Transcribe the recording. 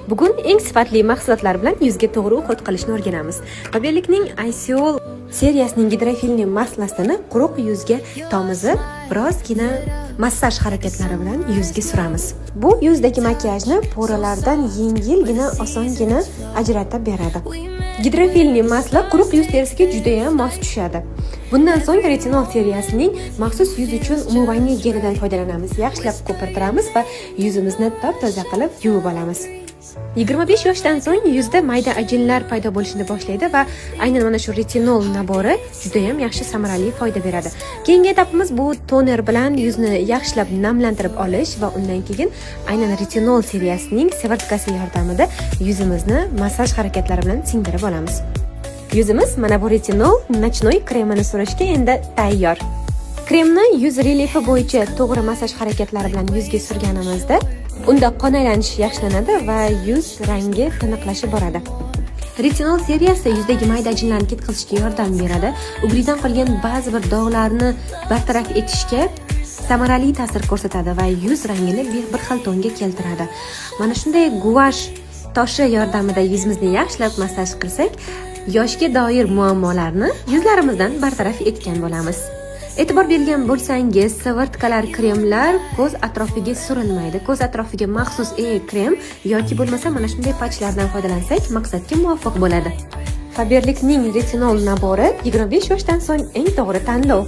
Bugun eng sifatli mahsulotlar bilan yuzga to'g'ri uxlat qilishni o'rganamiz. Faberlikning Iceol seriyasining gidrofilli maslasini quruq yuzga tomizib, birozgina massaj harakatlari bilan yuzga suramiz. Bu yuzdagi makiyajni poralardan yengilgina, osongina ajratib beradi. Gidrofilli masla quruq yuz terisiga juda ham mos tushadi. Bundan so'ng retinol seriyasining maxsus yuz uchun umuvayni gelidan foydalanamiz. Yaxshilab ko'pirtiramiz va yuzimizni top-toza qilib yuvib olamiz. 25 yoshdan so'ng yuzda mayda ajinlar paydo bo'lishni boshlaydi va aynan mana shu retinol nabori juda ham yaxshi samarali foyda beradi. Keyingi etapimiz bu toner bilan yuzni yaxshilab namlantirib olish va undan keyin aynan retinol seriyasining sivartkasi yordamida yuzimizni massaj harakatlari bilan singdirib olamiz. Yuzimiz mana bu retinol nochnoy kremini surishga endi tayyor. Kremni yuz relyefi bo'yicha to'g'ri massaj harakatlari bilan yuzga surganimizda unda qon aylanishi yaxshilanadi va yuz rangi tiniqlashib boradi. Retinol seriyasi yuzdagi mayda ajinlarni ketkazishga yordam beradi. Ugridan qolgan ba'zi bir dog'larni bartaraf etishga samarali ta'sir ko'rsatadi va yuz rangini bir xil tonga keltiradi. Mana shunday guvash toshi yordamida yuzimizni yaxshilab massaj qilsak, yoshga doir muammolarni yuzlarimizdan bartaraf etgan bo'lamiz. E'tibor bergan bo'lsangiz, sivartkalar kremlar ko'z atrofiga surilmaydi. Ko'z atrofiga maxsus krem yoki bo'lmasa mana shunday patchlardan foydalansak, maqsadga muvofiq bo'ladi. Faberlikning retinol nabori 25 yoshdan so'ng eng to'g'ri tanlov.